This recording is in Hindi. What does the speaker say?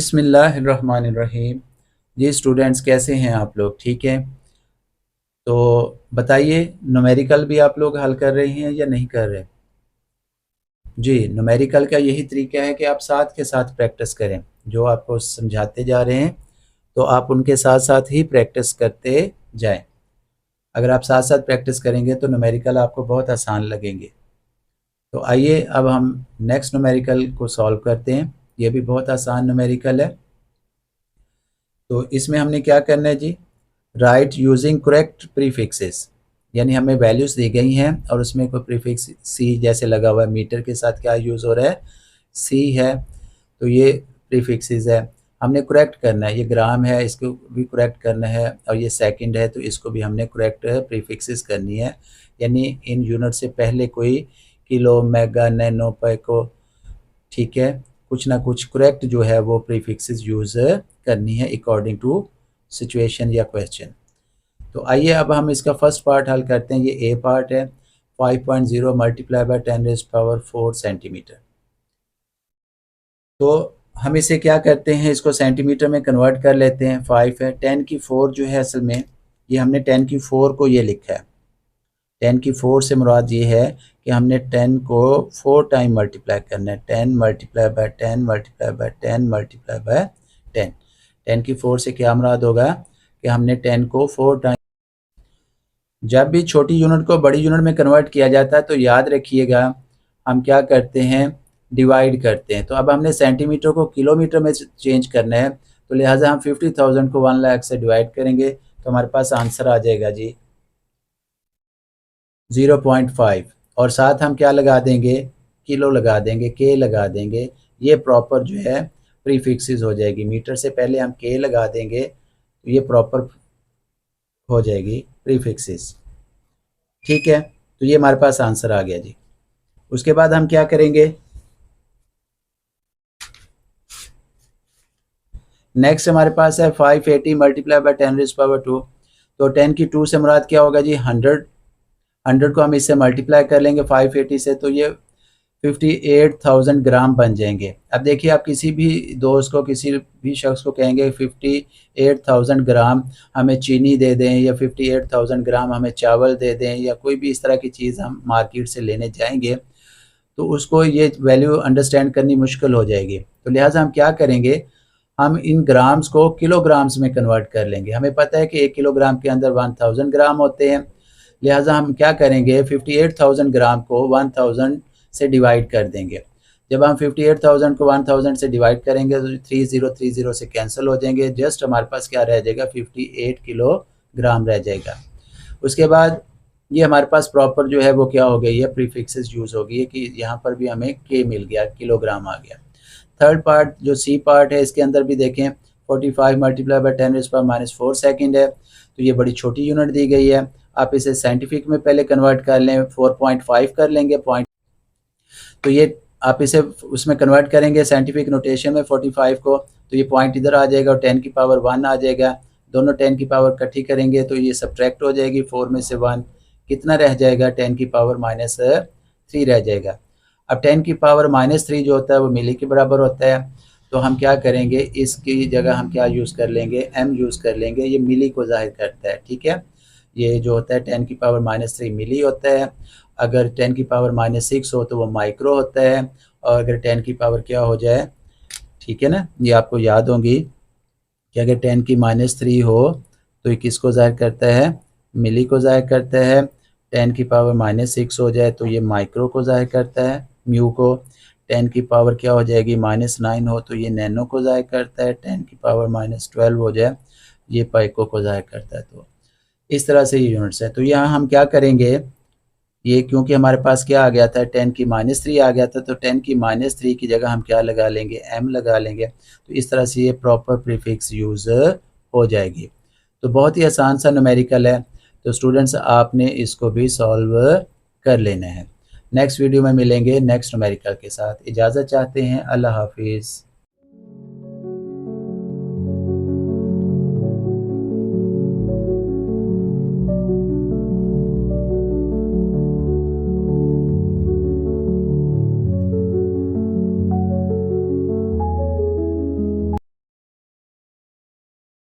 बिस्मिल्लाहिर्रहमानिर्रहीम। जी स्टूडेंट्स, कैसे हैं आप लोग? ठीक हैं? तो बताइए, न्यूमेरिकल भी आप लोग हल कर रहे हैं या नहीं कर रहे? जी, न्यूमेरिकल का यही तरीका है कि आप साथ के साथ प्रैक्टिस करें। जो आपको समझाते जा रहे हैं तो आप उनके साथ साथ ही प्रैक्टिस करते जाएं। अगर आप साथ साथ प्रैक्टिस करेंगे तो न्यूमेरिकल आपको बहुत आसान लगेंगे। तो आइए अब हम नेक्स्ट न्यूमेरिकल को सॉल्व करते हैं। ये भी बहुत आसान न्यूमेरिकल है। तो इसमें हमने क्या करना है जी? राइट यूजिंग करेक्ट प्रीफिक्सेस, यानी हमें वैल्यूज़ दी गई हैं और उसमें कोई प्रीफिक्स सी जैसे लगा हुआ है। मीटर के साथ क्या यूज़ हो रहा है? सी है, तो ये प्रीफिक्सेस है। हमने करेक्ट करना है। ये ग्राम है, इसको भी करेक्ट करना है, और ये सेकंड है तो इसको भी हमने करेक्ट प्रीफिक्सेस करनी है। यानी इन यूनिट से पहले कोई किलो, मेगा, नैनो, पैको, ठीक है, कुछ ना कुछ करेक्ट जो है वो प्रीफिक्सेस यूज़ करनी है अकॉर्डिंग टू सिचुएशन या क्वेश्चन। तो आइए अब हम इसका फर्स्ट पार्ट हल करते हैं। ये ए पार्ट है। 5.0 मल्टीप्लाई बाय 10⁴ सेंटीमीटर। तो हम इसे क्या करते हैं, इसको सेंटीमीटर में कन्वर्ट कर लेते हैं। 5 है, 10 की 4 जो है असल में, ये हमने 10 की 4 को ये लिखा है। 10 की 4 से मुराद ये है कि हमने 10 को 4 टाइम मल्टीप्लाई करना है। 10 multiply by 10 multiply by 10 multiply by 10। 10 की 4 से क्या मुराद होगा कि हमने 10 को 4 टाइम। जब भी छोटी यूनिट को बड़ी यूनिट में कन्वर्ट किया जाता है तो याद रखिएगा हम क्या करते हैं, डिवाइड करते हैं। तो अब हमने सेंटीमीटर को किलोमीटर में चेंज करना है, तो लिहाजा हम 50,000 को 1 लाख से डिवाइड करेंगे तो हमारे पास आंसर आ जाएगा जी 0.5। और साथ हम क्या लगा देंगे, किलो लगा देंगे, के लगा देंगे। ये प्रॉपर जो है प्रीफिक्सेस हो जाएगी। मीटर से पहले हम के लगा देंगे तो ये प्रॉपर हो जाएगी प्रीफिक्सेस। ठीक है, तो ये हमारे पास आंसर आ गया जी। उसके बाद हम क्या करेंगे, नेक्स्ट हमारे पास है 580 मल्टीप्लाई बाय 10⁻²। तो 10 की 2 से मुराद क्या होगा जी? 100। 100 को हम इससे मल्टीप्लाई कर लेंगे 580 से, तो ये 58,000 ग्राम बन जाएंगे। अब देखिए, आप किसी भी दोस्त को, किसी भी शख्स को कहेंगे 58,000 ग्राम हमें चीनी दे दें, या 58,000 ग्राम हमें चावल दे दें, या कोई भी इस तरह की चीज़ हम मार्केट से लेने जाएंगे तो उसको ये वैल्यू अंडरस्टैंड करनी मुश्किल हो जाएगी। तो लिहाजा हम क्या करेंगे, हम इन ग्राम्स को किलोग्राम्स में कन्वर्ट कर लेंगे। हमें पता है कि 1 किलोग्राम के अंदर 1000 ग्राम होते हैं। लिहाजा हम क्या करेंगे, 58,000 ग्राम को 1000 से डिवाइड कर देंगे। जब हम 58,000 को 1000 से डिवाइड करेंगे तो 3030 से कैंसिल हो जाएंगे। जस्ट हमारे पास क्या रह जाएगा, 58 किलोग्राम रह जाएगा। उसके बाद ये हमारे पास प्रॉपर जो है वो क्या हो गई है, प्रीफिक्सेस यूज़ हो गई है कि यहाँ पर भी हमें के मिल गया, किलोग्राम आ गया। थर्ड पार्ट जो सी पार्ट है, इसके अंदर भी देखें 45 मल्टीप्लाई बाय 10⁻⁴ सेकंड है। तो ये बड़ी छोटी यूनिट दी गई है। आप इसे साइंटिफिक में पहले कन्वर्ट कर लें, 4.5 कर लेंगे पॉइंट। तो ये आप इसे उसमें कन्वर्ट करेंगे साइंटिफिक नोटेशन में 45 को, तो ये पॉइंट इधर आ जाएगा और 10 की पावर 1 आ जाएगा। दोनों 10 की पावर इकट्ठी करेंगे तो ये सब्ट्रैक्ट हो जाएगी, 4 में से 1 कितना रह जाएगा, 10 की पावर -3 रह जाएगा। अब 10 की पावर -3 जो होता है वो मिली के बराबर होता है। तो हम क्या करेंगे, इसकी जगह हम क्या यूज़ कर लेंगे, एम यूज़ कर लेंगे। ये मिली को जाहिर करता है, ठीक है। ये जो होता है 10 की पावर -3 मिली होता है। अगर 10 की पावर -6 हो तो वो माइक्रो होता है। और अगर 10 की पावर क्या हो जाए, ठीक है ना, ये आपको याद होंगी कि अगर 10 की -3 हो तो ये किसको ज़ाहिर करता है, मिली को ज़ाहिर करता है। 10 की पावर -6 हो जाए तो ये माइक्रो को ज़ाहिर करता है, म्यू को। 10 की पावर क्या हो जाएगी, -9 हो तो ये नैनो को ज़ाहिर करता है। 10 की पावर -12 हो जाए ये पाइको को ज़ाहिर करता है। तो इस तरह से ये यूनिट्स है। तो यहाँ हम क्या करेंगे, ये क्योंकि हमारे पास क्या आ गया था, 10 की -3 आ गया था, तो 10 की -3 की जगह हम क्या लगा लेंगे, एम लगा लेंगे। तो इस तरह से ये प्रॉपर प्रीफिक्स यूज़ हो जाएगी। तो बहुत ही आसान सा न्यूमेरिकल है। तो स्टूडेंट्स आपने इसको भी सॉल्व कर लेना है। नेक्स्ट वीडियो में मिलेंगे नेक्स्ट न्यूमेरिकल के साथ। इजाज़त चाहते हैं, अल्लाह हाफिज़।